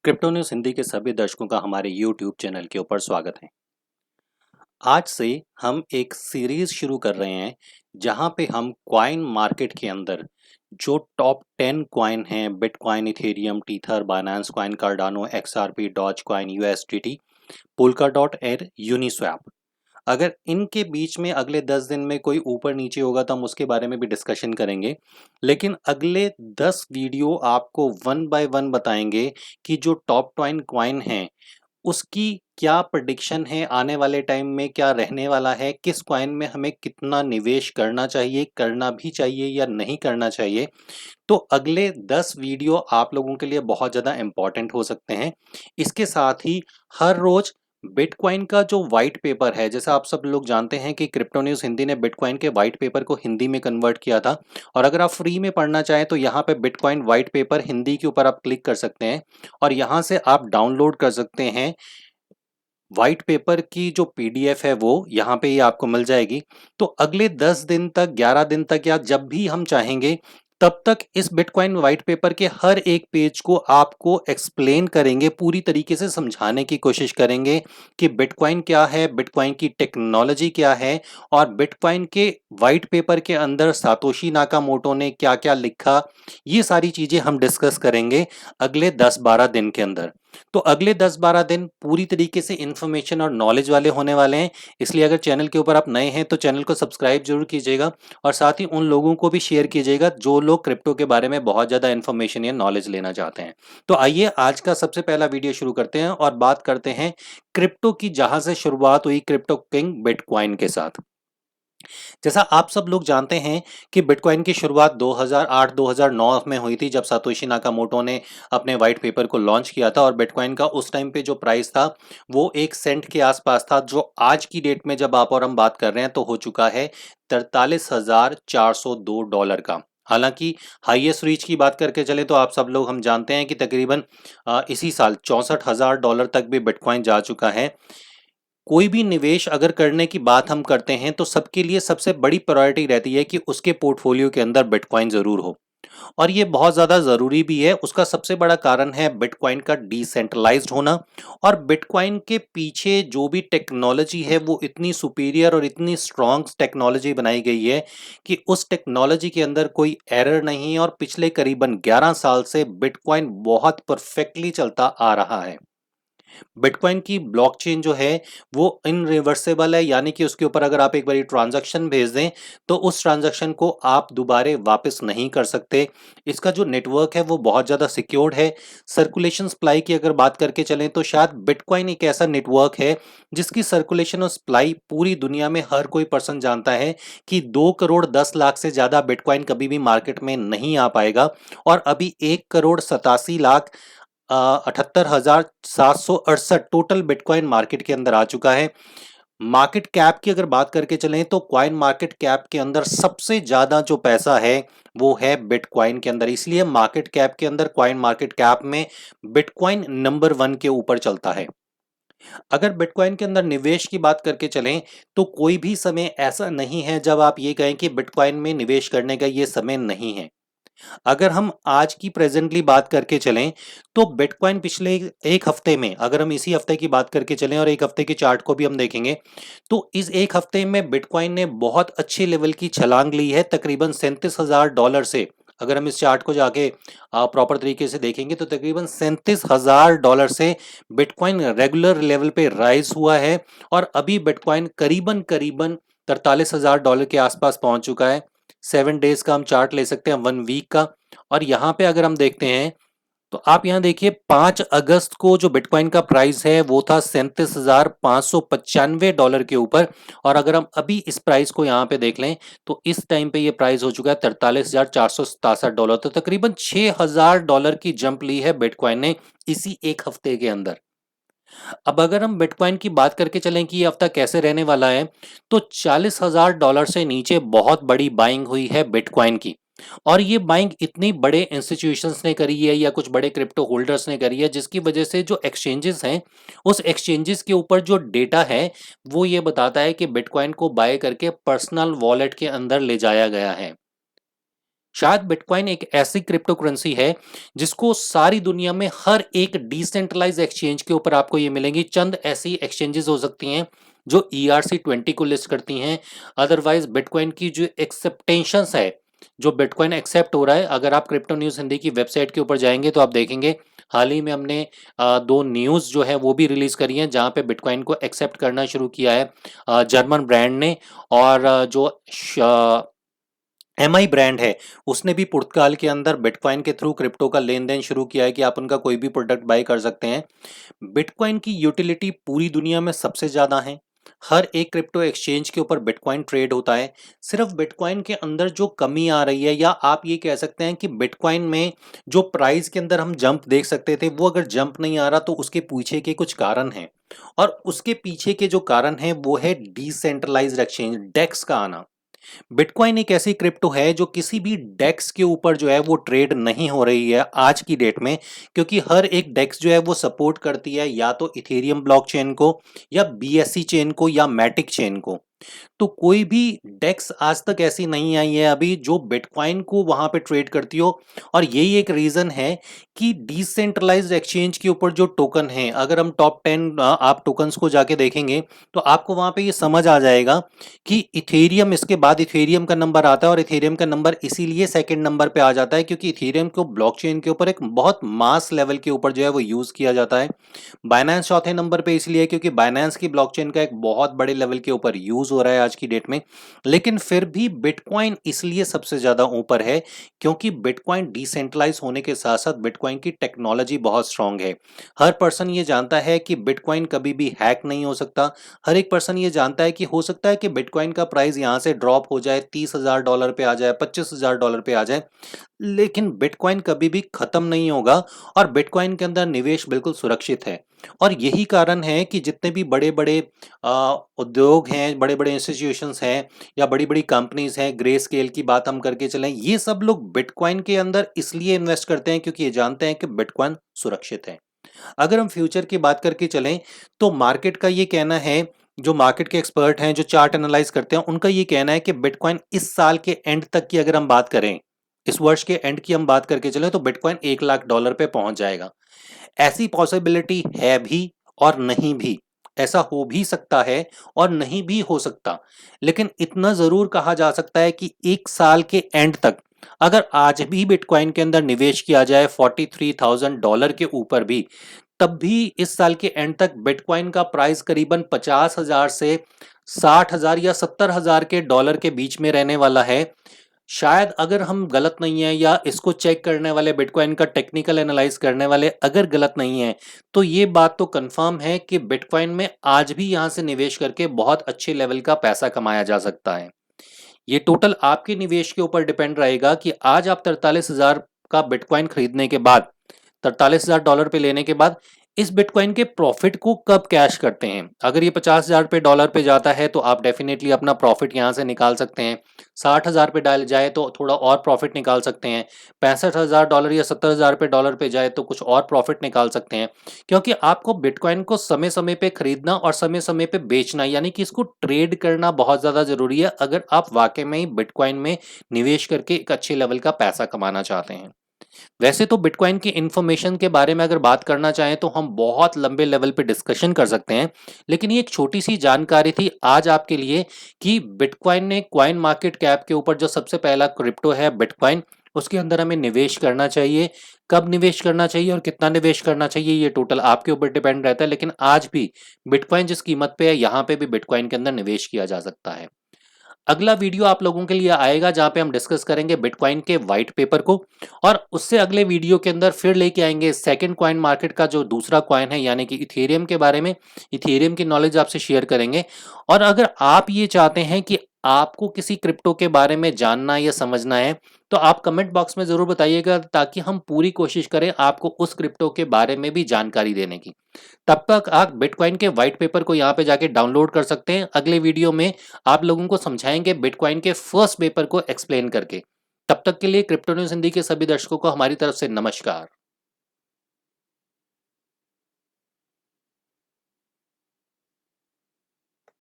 Crypto news Hindi के सभी दर्शकों का हमारे यूट्यूब चैनल के ऊपर स्वागत है। आज से हम एक सीरीज शुरू कर रहे हैं जहां पे हम कॉइन मार्केट के अंदर जो टॉप 10 कॉइन हैं Bitcoin, Ethereum, Tether, Binance coin, Cardano, XRP, Doge coin, USDT, Polkadot और यूनिस्वैप। अगर इनके बीच में अगले 10 दिन में कोई ऊपर नीचे होगा तो हम उसके बारे में भी डिस्कशन करेंगे। लेकिन अगले 10 वीडियो आपको वन बाय वन बताएंगे कि जो टॉप 10 कॉइन हैं उसकी क्या प्रेडिक्शन है, आने वाले टाइम में क्या रहने वाला है, किस कॉइन में हमें कितना निवेश करना चाहिए, करना भी चाहिए या नहीं करना चाहिए। तो अगले 10 वीडियो आप लोगों के लिए बहुत ज़्यादा इम्पॉर्टेंट हो सकते हैं। इसके साथ ही हर रोज़ बिटकॉइन का जो वाइट पेपर है, जैसा आप सब लोग जानते हैं कि क्रिप्टो न्यूज़ हिंदी ने बिटकॉइन के वाइट पेपर को हिंदी में कन्वर्ट किया था। और अगर आप फ्री में पढ़ना चाहें तो यहाँ पे बिटकॉइन वाइट पेपर हिंदी के ऊपर आप क्लिक कर सकते हैं और यहाँ से आप डाउनलोड कर सकते हैं। व्हाइट पेपर की जो पीडीएफ है वो यहाँ पे ही आपको मिल जाएगी। तो अगले 10 दिन तक, 11 दिन तक या जब भी हम चाहेंगे तब तक इस बिटकॉइन व्हाइट पेपर के हर एक पेज को आपको एक्सप्लेन करेंगे, पूरी तरीके से समझाने की कोशिश करेंगे कि बिटकॉइन क्या है, बिटकॉइन की टेक्नोलॉजी क्या है और बिटकॉइन के व्हाइट पेपर के अंदर सातोशी नाकामोटो ने क्या-क्या लिखा। ये सारी चीजें हम डिस्कस करेंगे अगले 10-12 दिन के अंदर। तो अगले 10-12 दिन पूरी तरीके से इन्फॉर्मेशन और नॉलेज वाले होने वाले हैं। इसलिए अगर चैनल के ऊपर आप नए हैं तो चैनल को सब्सक्राइब जरूर कीजिएगा और साथ ही उन लोगों को भी शेयर कीजिएगा जो लोग क्रिप्टो के बारे में बहुत ज़्यादा इन्फॉर्मेशन या नॉलेज लेना चाहते हैं। तो आइए आज का सबसे पहला वीडियो शुरू करते हैं और बात करते हैं क्रिप्टो की, जहां से शुरुआत हुई क्रिप्टो किंग बिटकॉइन के साथ। जैसा आप सब लोग जानते हैं कि बिटकॉइन की शुरुआत 2008-2009 में हुई थी, जब सातोशी नाकामोटो ने अपने वाइट पेपर को लॉन्च किया था और बिटकॉइन का उस टाइम पे जो प्राइस था वो 1 सेंट के आसपास था, जो आज की डेट में जब आप और हम बात कर रहे हैं तो हो चुका है $43,402 का। हालांकि हाईएस्ट रीच की बात करके चले तो आप सब लोग हम जानते हैं कि तकरीबन इसी साल $64,000 तक भी बिटकॉइन जा चुका है। कोई भी निवेश अगर करने की बात हम करते हैं तो सबके लिए सबसे बड़ी प्रायोरिटी रहती है कि उसके पोर्टफोलियो के अंदर बिटकॉइन जरूर हो और ये बहुत ज़्यादा ज़रूरी भी है। उसका सबसे बड़ा कारण है बिटकॉइन का डिसेंट्रलाइज्ड होना और बिटकॉइन के पीछे जो भी टेक्नोलॉजी है वो इतनी सुपीरियर और इतनी स्ट्रॉन्ग टेक्नोलॉजी बनाई गई है कि उस टेक्नोलॉजी के अंदर कोई एरर नहीं है और पिछले करीबन 11 साल से बिटकॉइन बहुत परफेक्टली चलता आ रहा है। बिटकॉइन की ब्लॉकचेन जो है वो इनरिवर्सिबल है, यानी कि उसके ऊपर अगर आप एक बार ट्रांजैक्शन भेज दें तो उस ट्रांजैक्शन को आप दोबारा वापस नहीं कर सकते। इसका जो नेटवर्क है वो बहुत ज़्यादा सिक्योर्ड है। सर्कुलेशन सप्लाई की अगर बात करके चलें तो शायद बिटकॉइन एक ऐसा नेटवर्क है जिसकी सर्कुलेशन और सप्लाई पूरी दुनिया में हर कोई पर्सन जानता है कि 2 करोड़ 10 लाख से ज़्यादा बिटकॉइन कभी भी मार्केट में नहीं आ पाएगा और अभी 1 crore 87 lakh 78,768 total bitcoin market के अंदर आ चुका है। मार्केट कैप की अगर बात करके चलें तो कॉइन मार्केट कैप के अंदर सबसे ज्यादा जो पैसा है वो है बिटकॉइन के अंदर, इसलिए मार्केट कैप के अंदर, कॉइन मार्केट कैप में बिटकॉइन नंबर 1 के ऊपर चलता है। अगर बिटकॉइन के अंदर निवेश की बात करके चलें तो कोई भी समय ऐसा नहीं है जब आप ये कहें कि बिटकॉइन में निवेश करने का ये समय नहीं है। अगर हम आज की प्रेजेंटली बात करके चलें तो बिटकॉइन पिछले एक हफ्ते में, अगर हम इसी हफ्ते की बात करके चलें और एक हफ्ते के चार्ट को भी हम देखेंगे तो इस एक हफ्ते में बिटकॉइन ने बहुत अच्छे लेवल की छलांग ली है, तकरीबन $37,000 से। अगर हम इस चार्ट को जाके प्रॉपर तरीके से देखेंगे तो तकरीबन $37,000 से बिटकॉइन रेगुलर लेवल पे राइज हुआ है और अभी बिटकॉइन करीबन करीबन $43,000 के आसपास पहुंच चुका है। 7 डेज का हम चार्ट ले सकते हैं, 1 वीक का। और यहाँ पे अगर हम देखते हैं तो आप यहाँ देखिए 5 अगस्त को जो बिटकॉइन का प्राइस है वो था $37,595 के ऊपर और अगर हम अभी इस प्राइस को यहाँ पे देख लें तो इस टाइम पे ये प्राइस हो चुका है $43,467। तो तकरीबन $6,000 की जंप ली है बिटकॉइन ने इसी एक हफ्ते के अंदर। अब अगर हम बिटकॉइन की बात करके चलें कि ये हफ्ता कैसे रहने वाला है तो $40,000 से नीचे बहुत बड़ी बाइंग हुई है बिटकॉइन की और ये बाइंग इतनी बड़े इंस्टीट्यूशंस ने करी है या कुछ बड़े क्रिप्टो होल्डर्स ने करी है, जिसकी वजह से जो एक्सचेंजेस हैं उस एक्सचेंजेस के ऊपर जो डेटा है वो ये बताता है कि बिटकॉइन को बाय करके पर्सनल वॉलेट के अंदर ले जाया गया है। शायद बिटकॉइन एक ऐसी क्रिप्टो करेंसी है जिसको सारी दुनिया में हर एक डिसेंट्रलाइज एक्सचेंज के ऊपर आपको ये मिलेंगी। चंद ऐसी एक्सचेंजेस हो सकती हैं जो ERC-20 को लिस्ट करती हैं। अदरवाइज बिटकॉइन की जो एक्सेप्टेंशंस है, जो बिटकॉइन एक्सेप्ट हो रहा है, अगर आप क्रिप्टो न्यूज़ हिंदी की वेबसाइट के ऊपर जाएंगे तो आप देखेंगे हाल ही में हमने दो न्यूज़ जो है वो भी रिलीज़ करी हैं जहाँ पे बिटकॉइन को एक्सेप्ट करना शुरू किया है जर्मन ब्रांड ने। और जो MI ब्रांड है उसने भी पुर्तगाल के अंदर बिटकॉइन के थ्रू क्रिप्टो का लेन देन शुरू किया है कि आप उनका कोई भी प्रोडक्ट बाय कर सकते हैं। बिटकॉइन की यूटिलिटी पूरी दुनिया में सबसे ज़्यादा है। हर एक क्रिप्टो एक्सचेंज के ऊपर बिटकॉइन ट्रेड होता है। सिर्फ बिटकॉइन के अंदर जो कमी आ रही है, या आप ये कह सकते हैं कि बिटकॉइन में जो प्राइस के अंदर हम जंप देख सकते थे वो अगर जंप नहीं आ रहा तो उसके पीछे के कुछ कारण हैं। और उसके पीछे के जो कारण हैं वो है डिसेंट्रलाइज्ड एक्सचेंज, डेक्स का आना। बिटकॉइन एक ऐसी क्रिप्टो है जो किसी भी डेक्स के ऊपर जो है वो ट्रेड नहीं हो रही है आज की डेट में, क्योंकि हर एक डेक्स जो है वो सपोर्ट करती है या तो इथेरियम ब्लॉकचेन को, या BSC चेन को, या मैटिक चेन को। तो कोई भी डेक्स आज तक ऐसी नहीं आई है अभी जो बिटकॉइन को वहां पे ट्रेड करती हो। और यही एक रीजन है कि डिसेंट्रलाइज्ड एक्सचेंज के ऊपर जो टोकन है, अगर हम टॉप 10 आप टोकन्स को जाके देखेंगे तो आपको वहां पे ये समझ आ जाएगा कि इथेरियम, इसके बाद इथेरियम का नंबर आता है। और इथेरियम का नंबर इसीलिए सेकंड नंबर पे आ जाता है क्योंकि इथेरियम को ब्लॉकचेन के ऊपर एक बहुत मास लेवल के ऊपर जो है वो यूज किया जाता है। बाइनेंस चौथे नंबर पे इसलिए क्योंकि बाइनेंस की ब्लॉकचेन का एक बहुत बड़े लेवल के ऊपर यूज हो रहा है आज की डेट में। लेकिन फिर भी बिटकॉइन इसलिए सबसे ज्यादा ऊपर है क्योंकि बिटकॉइन डिसेंट्रलाइज होने के साथ साथ बिटकॉइन की टेक्नोलॉजी बहुत स्ट्रांग है। हर पर्सन ये जानता है कि बिटकॉइन कभी भी हैक नहीं हो सकता। हर एक पर्सन ये जानता है कि हो सकता है कि बिटकॉइन का प्राइस यहां से ड्रॉप हो जाए, $30,000 पे आ जाए, $25,000 पे आ जाए, लेकिन बिटकॉइन कभी भी खत्म नहीं होगा। और बिटकॉइन के अंदर निवेश बिल्कुल सुरक्षित है। और यही कारण है कि जितने भी बड़े बड़े उद्योग हैं, बड़े बड़े इंस्टीट्यूशंस हैं, या बड़ी बड़ी कंपनीज हैं, ग्रे स्केल की बात हम करके चलें, ये सब लोग बिटकॉइन के अंदर इसलिए इन्वेस्ट करते हैं क्योंकि ये जानते हैं कि बिटकॉइन सुरक्षित है। अगर हम फ्यूचर की बात करके चलें तो मार्केट का ये कहना है, जो मार्केट के एक्सपर्ट हैं, जो चार्ट एनालाइज करते हैं, उनका ये कहना है कि बिटकॉइन इस साल के एंड तक की अगर हम बात करें, इस वर्ष के एंड की हम बात करके चलें, तो बिटकॉइन $1 लाख पे पहुंच जाएगा। ऐसी पॉसिबिलिटी है भी और नहीं भी। ऐसा हो भी सकता है और नहीं भी हो सकता। लेकिन इतना जरूर कहा जा सकता है कि एक साल के एंड तक अगर आज भी बिटकॉइन के अंदर निवेश किया जाए $43,000 के ऊपर भी, तब भी इस साल के एंड तक बिटकॉइन का प्राइस करीबन 50,000 से 60,000 या 70,000 के डॉलर के बीच में रहने वाला है। शायद अगर हम गलत नहीं है, या इसको चेक करने वाले, बिटकॉइन का टेक्निकल एनालाइज करने वाले अगर गलत नहीं है, तो ये बात तो कंफर्म है कि बिटकॉइन में आज भी यहां से निवेश करके बहुत अच्छे लेवल का पैसा कमाया जा सकता है। ये टोटल आपके निवेश के ऊपर डिपेंड रहेगा कि आज आप 43,000 का बिटकॉइन खरीदने के बाद, $43,000 पे लेने के बाद, इस बिटकॉइन के प्रॉफिट को कब कैश करते हैं। अगर ये 50,000 पे डॉलर पे जाता है तो आप डेफिनेटली अपना प्रॉफिट यहां से निकाल सकते हैं। 60,000 पे डाल जाए तो थोड़ा और प्रॉफिट निकाल सकते हैं। $65,000 या $70,000 पे डॉलर पे जाए तो कुछ और प्रॉफिट निकाल सकते हैं। क्योंकि आपको बिटकॉइन को समय समय पे खरीदना और समय समय पे बेचना, यानी कि इसको ट्रेड करना बहुत ज्यादा जरूरी है अगर आप वाकई में ही बिटकॉइन में निवेश करके एक अच्छे लेवल का पैसा कमाना चाहते हैं। वैसे तो बिटकॉइन की इंफॉर्मेशन के बारे में अगर बात करना चाहें तो हम बहुत लंबे लेवल पे डिस्कशन कर सकते हैं, लेकिन ये एक छोटी सी जानकारी थी आज आपके लिए कि बिटकॉइन ने कॉइन मार्केट कैप के ऊपर जो सबसे पहला क्रिप्टो है बिटकॉइन, उसके अंदर हमें निवेश करना चाहिए। कब निवेश करना चाहिए और कितना निवेश करना चाहिए ये टोटल आपके ऊपर डिपेंड रहता है, लेकिन आज भी बिटकॉइन जिस कीमत पे है यहाँ पे भी बिटकॉइन के अंदर निवेश किया जा सकता है। अगला वीडियो आप लोगों के लिए आएगा जहां पे हम डिस्कस करेंगे बिटकॉइन के व्हाइट पेपर को, और उससे अगले वीडियो के अंदर फिर लेके आएंगे सेकंड कॉइन मार्केट का जो दूसरा कॉइन है, यानी कि इथेरियम के बारे में। इथेरियम की नॉलेज आपसे शेयर करेंगे। और अगर आप ये चाहते हैं कि आपको किसी क्रिप्टो के बारे में जानना या समझना है तो आप कमेंट बॉक्स में जरूर बताइएगा, ताकि हम पूरी कोशिश करें आपको उस क्रिप्टो के बारे में भी जानकारी देने की। तब तक आप बिटकॉइन के व्हाइट पेपर को यहाँ पे जाके डाउनलोड कर सकते हैं। अगले वीडियो में आप लोगों को समझाएंगे बिटकॉइन के फर्स्ट पेपर को एक्सप्लेन करके। तब तक के लिए क्रिप्टो न्यूज़ हिंदी के सभी दर्शकों को हमारी तरफ से नमस्कार।